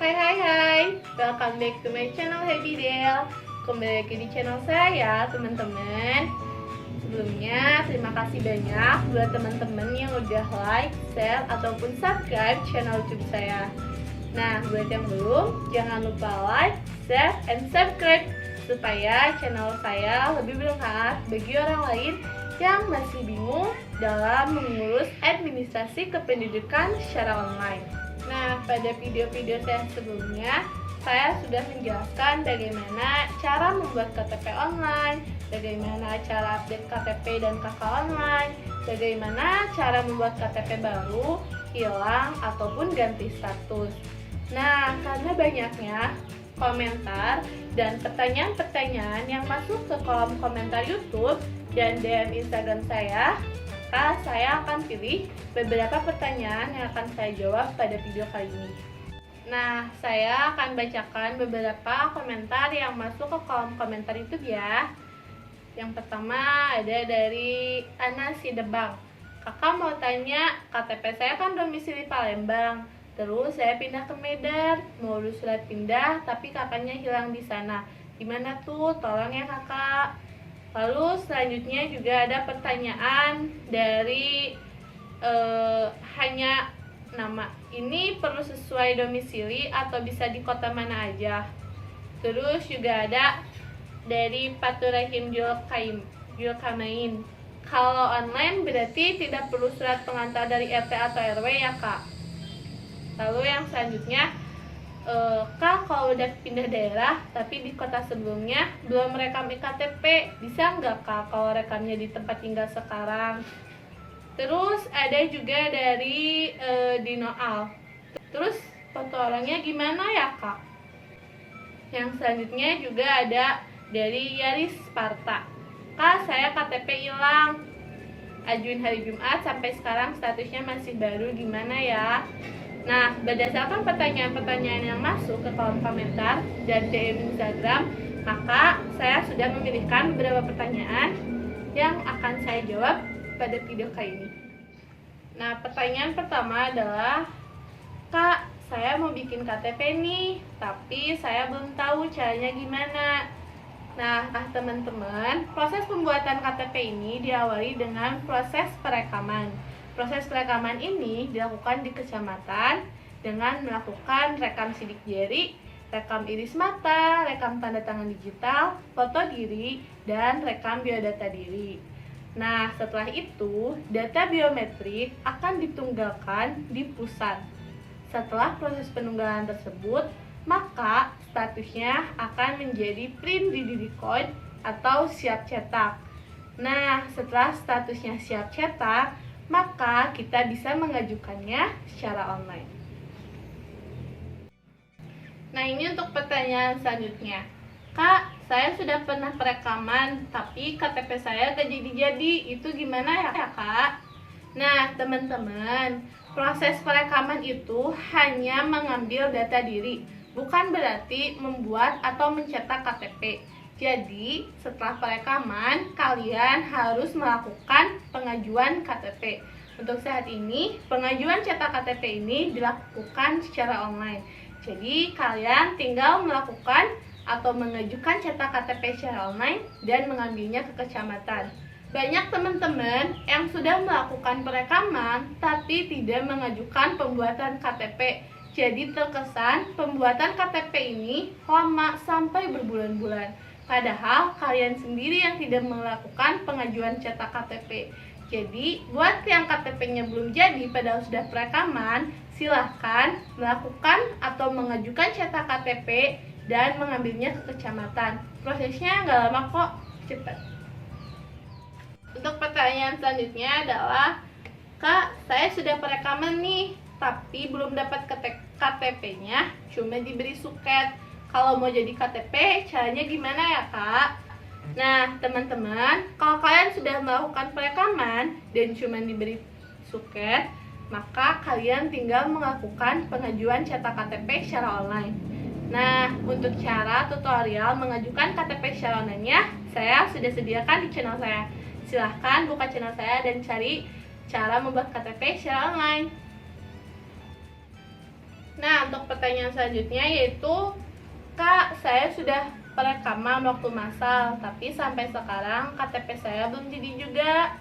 Hai, welcome back to my channel Happy Del. Kembali lagi di channel saya teman-teman. Sebelumnya terima kasih banyak buat teman-teman yang udah like, share, ataupun subscribe channel YouTube saya. Nah, buat yang belum, jangan lupa like, share, and subscribe supaya channel saya lebih bermanfaat bagi orang lain yang masih bingung dalam mengurus administrasi kependudukan secara online. Nah, pada video-video saya sebelumnya, saya sudah menjelaskan bagaimana cara membuat KTP online, bagaimana cara update KTP dan KK online, bagaimana cara membuat KTP baru, hilang, ataupun ganti status. Nah, karena banyaknya komentar dan pertanyaan-pertanyaan yang masuk ke kolom komentar YouTube dan DM Instagram saya, maka saya akan pilih beberapa pertanyaan yang akan saya jawab pada video kali ini. Nah, saya akan bacakan beberapa komentar yang masuk ke kolom komentar YouTube ya. Yang pertama ada dari Ana Sidebang. Kakak mau tanya, KTP saya kan domisili Palembang. Terus saya pindah ke Medan, mau urus surat pindah, tapi kakaknya hilang di sana. Gimana tuh? Tolong ya kakak. Lalu selanjutnya juga ada pertanyaan dari hanya nama. Ini perlu sesuai domisili atau bisa di kota mana aja? Terus juga ada dari Paturahim Julkamain. Kalau online berarti tidak perlu surat pengantar dari RT atau RW ya kak? Lalu yang selanjutnya, Kak, kalau udah pindah daerah tapi di kota sebelumnya belum rekam iktp, bisa nggak Kak kalau rekamnya di tempat tinggal sekarang? Terus ada juga dari Dino Al. Terus foto orangnya gimana ya Kak? Yang selanjutnya juga ada dari Yaris Sparta. Kak, saya KTP hilang, ajuin hari Jumat sampai sekarang statusnya masih baru, gimana ya? Nah, berdasarkan pertanyaan-pertanyaan yang masuk ke kolom komentar dan DM Instagram, maka saya sudah memilihkan beberapa pertanyaan yang akan saya jawab pada video kali ini. Nah, pertanyaan pertama adalah, Kak, saya mau bikin KTP nih, tapi saya belum tahu caranya gimana. Nah, teman-teman, proses pembuatan KTP ini diawali dengan proses perekaman. Proses perekaman ini dilakukan di kecamatan dengan melakukan rekam sidik jari, rekam iris mata, rekam tanda tangan digital, foto diri, dan rekam biodata diri. Nah, setelah itu, data biometrik akan ditunggalkan di pusat. Setelah proses penunggalan tersebut, maka statusnya akan menjadi print di Didicode atau siap cetak. Nah, setelah statusnya siap cetak, maka kita bisa mengajukannya secara online. Nah, ini untuk pertanyaan selanjutnya. Kak, saya sudah pernah perekaman, tapi KTP saya gak jadi-jadi. Itu gimana ya Kak? Nah, teman-teman, proses perekaman itu hanya mengambil data diri, bukan berarti membuat atau mencetak KTP. Jadi, setelah perekaman, kalian harus melakukan pengajuan KTP. Untuk saat ini, pengajuan cetak KTP ini dilakukan secara online. Jadi, kalian tinggal melakukan atau mengajukan cetak KTP secara online dan mengambilnya ke kecamatan. Banyak teman-teman yang sudah melakukan perekaman, tapi tidak mengajukan pembuatan KTP. Jadi, terkesan pembuatan KTP ini lama sampai berbulan-bulan. Padahal kalian sendiri yang tidak melakukan pengajuan cetak KTP. Jadi, buat yang KTP-nya belum jadi padahal sudah perekaman, silahkan melakukan atau mengajukan cetak KTP dan mengambilnya ke kecamatan. Prosesnya nggak lama kok, cepat. Untuk pertanyaan selanjutnya adalah, Kak, saya sudah perekaman nih, tapi belum dapat KTP-nya, cuma diberi suket. Kalau mau jadi KTP, caranya gimana ya Kak? Nah, teman-teman, kalau kalian sudah melakukan perekaman dan cuma diberi suket, maka kalian tinggal melakukan pengajuan cetak KTP secara online. Nah, untuk cara tutorial mengajukan KTP secara online-nya, saya sudah sediakan di channel saya. Silahkan buka channel saya dan cari cara membuat KTP secara online. Nah, untuk pertanyaan selanjutnya yaitu, Kak, saya sudah perekaman waktu massal, tapi sampai sekarang KTP saya belum jadi juga.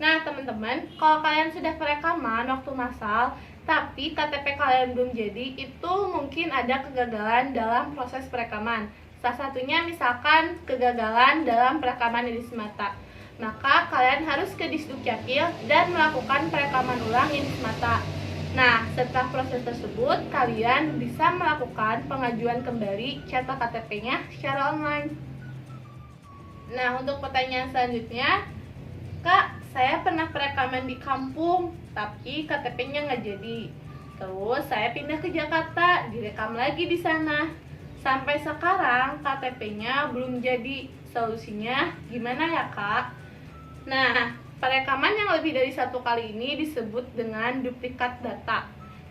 Nah teman-teman, kalau kalian sudah perekaman waktu massal tapi KTP kalian belum jadi, itu mungkin ada kegagalan dalam proses perekaman. Salah satunya misalkan kegagalan dalam perekaman Indis Mata. Maka kalian harus ke Disdukcapil dan melakukan perekaman ulang Indis Mata. Nah, setelah proses tersebut, kalian bisa melakukan pengajuan kembali cetak KTP-nya secara online. Nah, untuk pertanyaan selanjutnya, Kak, saya pernah perekaman di kampung, tapi KTP-nya nggak jadi. Terus saya pindah ke Jakarta, direkam lagi di sana. Sampai sekarang KTP-nya belum jadi. Solusinya gimana ya, Kak? Nah, perekaman yang lebih dari satu kali ini disebut dengan duplikat data.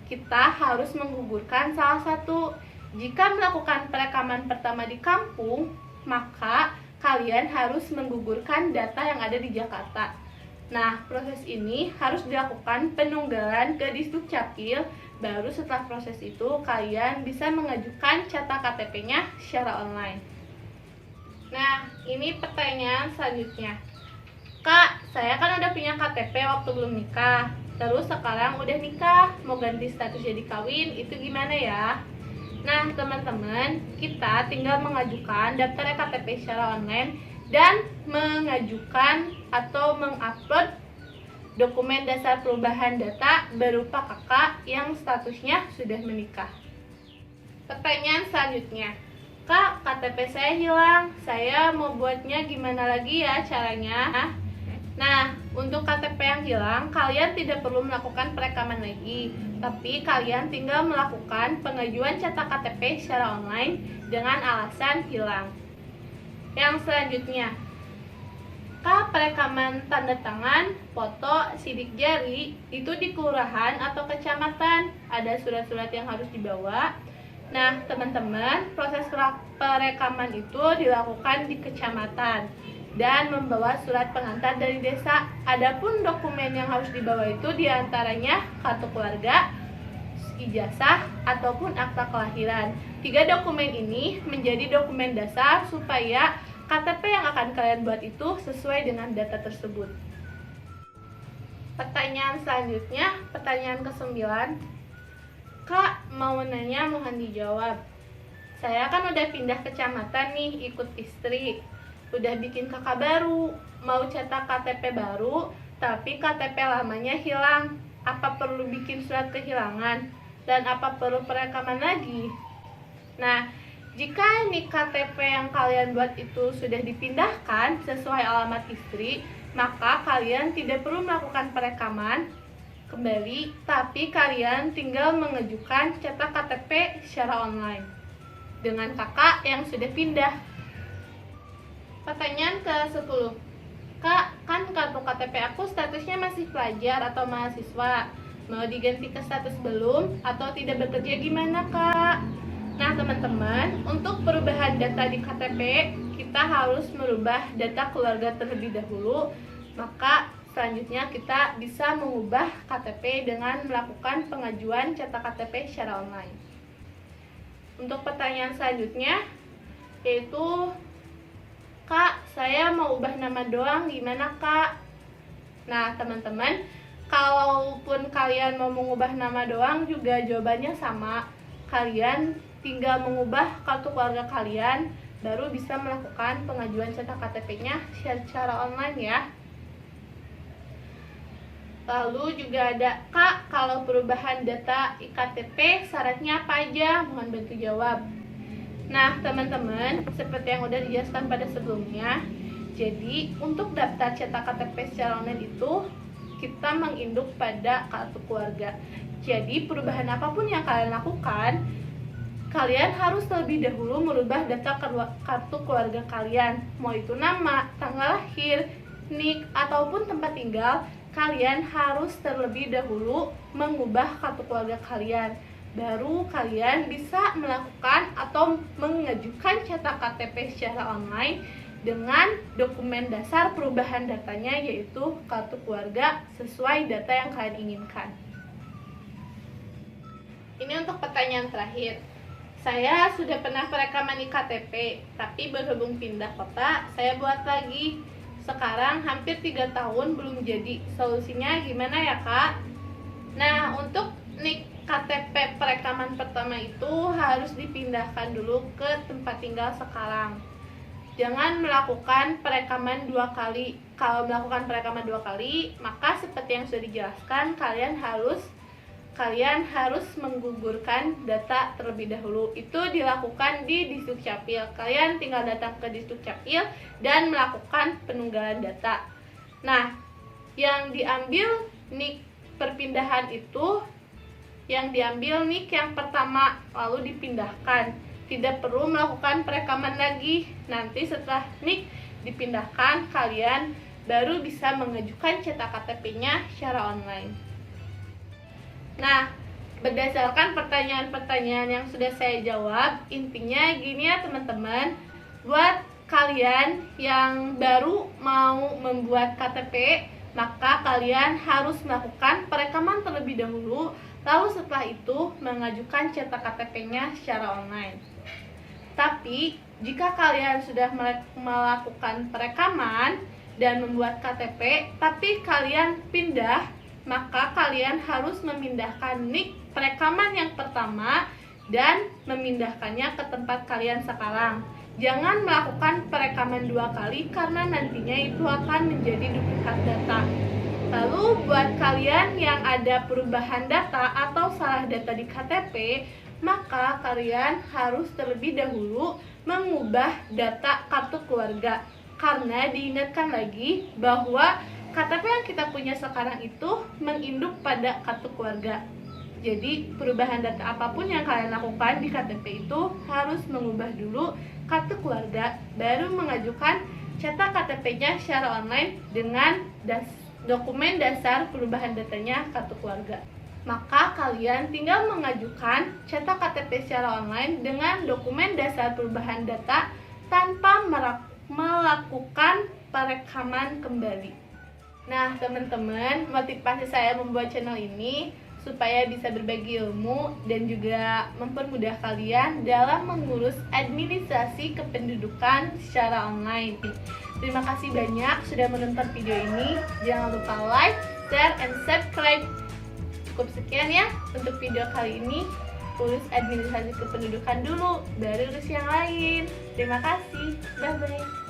Kita harus menggugurkan salah satu. Jika melakukan perekaman pertama di kampung, maka kalian harus menggugurkan data yang ada di Jakarta. Nah, proses ini harus dilakukan penunggalan ke Disdukcapil. Baru setelah proses itu, kalian bisa mengajukan cetak KTP-nya secara online. Nah, ini pertanyaan selanjutnya. Kak, saya kan udah punya KTP waktu belum nikah. Terus sekarang udah nikah, mau ganti status jadi kawin, itu gimana ya? Nah, teman-teman, kita tinggal mengajukan daftar KTP secara online dan mengajukan atau mengupload dokumen dasar perubahan data berupa kakak yang statusnya sudah menikah. Pertanyaan selanjutnya, Kak, KTP saya hilang, saya mau buatnya gimana lagi ya caranya? Nah, untuk KTP yang hilang, kalian tidak perlu melakukan perekaman lagi, tapi kalian tinggal melakukan pengajuan cetak KTP secara online dengan alasan hilang. Yang selanjutnya, Kak, perekaman tanda tangan, foto, sidik jari, itu di kelurahan atau kecamatan, ada surat-surat yang harus dibawa. Nah, teman-teman, proses perekaman itu dilakukan di kecamatan dan membawa surat pengantar dari desa. Adapun dokumen yang harus dibawa itu diantaranya kartu keluarga, ijazah, ataupun akta kelahiran. 3 dokumen ini menjadi dokumen dasar supaya KTP yang akan kalian buat itu sesuai dengan data tersebut. Pertanyaan selanjutnya, pertanyaan ke-9. Kak, mau nanya mohon dijawab. Saya kan udah pindah kecamatan nih ikut istri. Udah bikin kakak baru, mau cetak KTP baru, tapi KTP lamanya hilang. Apa perlu bikin surat kehilangan? Dan apa perlu perekaman lagi? Nah, jika nik KTP yang kalian buat itu sudah dipindahkan sesuai alamat istri, maka kalian tidak perlu melakukan perekaman kembali, tapi kalian tinggal mengajukan cetak KTP secara online dengan kakak yang sudah pindah. Pertanyaan ke-10. Kak, kan kartu KTP aku statusnya masih pelajar atau mahasiswa. Mau diganti ke status belum atau tidak bekerja gimana, Kak? Nah, teman-teman, untuk perubahan data di KTP, kita harus merubah data keluarga terlebih dahulu. Maka selanjutnya kita bisa mengubah KTP dengan melakukan pengajuan cetak KTP secara online. Untuk pertanyaan selanjutnya, yaitu, Kak, saya mau ubah nama doang, gimana, Kak? Nah, teman-teman, kalaupun kalian mau mengubah nama doang juga jawabannya sama. Kalian tinggal mengubah kartu keluarga kalian, baru bisa melakukan pengajuan cetak KTP-nya secara online ya. Lalu juga ada, Kak, kalau perubahan data iktp syaratnya apa aja? Mohon bantu jawab. Nah, teman-teman, seperti yang udah dijelaskan pada sebelumnya, jadi untuk daftar cetak KTP secara online itu kita menginduk pada kartu keluarga. Jadi perubahan apapun yang kalian lakukan, kalian harus terlebih dahulu merubah data kartu keluarga kalian. Mau itu nama, tanggal lahir, nik, ataupun tempat tinggal, kalian harus terlebih dahulu mengubah kartu keluarga kalian. Baru kalian bisa melakukan atau mengajukan cetak KTP secara online dengan dokumen dasar perubahan datanya, yaitu kartu keluarga sesuai data yang kalian inginkan. Ini untuk pertanyaan terakhir. Saya sudah pernah perekaman iktp, tapi berhubung pindah kota, saya buat lagi. Sekarang hampir 3 tahun belum jadi. Solusinya gimana ya, Kak? Nah, untuk nik KTP perekaman pertama itu harus dipindahkan dulu ke tempat tinggal sekarang. Jangan melakukan perekaman 2 kali. Kalau melakukan perekaman 2 kali, maka seperti yang sudah dijelaskan, kalian harus menggugurkan data terlebih dahulu. Itu dilakukan di Disdukcapil. Kalian tinggal datang ke Disdukcapil dan melakukan penunggalan data. Nah, yang diambil nik perpindahan itu, yang diambil nik yang pertama lalu dipindahkan. Tidak perlu melakukan perekaman lagi. Nanti setelah nik dipindahkan, kalian baru bisa mengajukan cetak KTP-nya secara online. Nah, berdasarkan pertanyaan-pertanyaan yang sudah saya jawab, intinya gini ya teman-teman. Buat kalian yang baru mau membuat KTP, maka kalian harus melakukan perekaman terlebih dahulu, lalu setelah itu mengajukan cetak KTP-nya secara online. Tapi, jika kalian sudah melakukan perekaman dan membuat KTP, tapi kalian pindah, maka kalian harus memindahkan nik perekaman yang pertama dan memindahkannya ke tempat kalian sekarang. Jangan melakukan perekaman 2 kali karena nantinya itu akan menjadi duplikat data. Lalu buat kalian yang ada perubahan data atau salah data di KTP, maka kalian harus terlebih dahulu mengubah data kartu keluarga. Karena diingatkan lagi bahwa KTP yang kita punya sekarang itu menginduk pada kartu keluarga. Jadi perubahan data apapun yang kalian lakukan di KTP itu harus mengubah dulu kartu keluarga, baru mengajukan cetak KTP-nya secara online dengan dokumen dasar perubahan datanya kartu keluarga. Maka kalian tinggal mengajukan cetak KTP secara online dengan dokumen dasar perubahan data tanpa melakukan perekaman kembali. Nah teman-teman, motivasi saya membuat channel ini supaya bisa berbagi ilmu dan juga mempermudah kalian dalam mengurus administrasi kependudukan secara online. Terima kasih banyak sudah menonton video ini. Jangan lupa like, share, and subscribe. Cukup sekian ya untuk video kali ini. Urus administrasi kependudukan dulu, baru urus yang lain. Terima kasih. Bye-bye.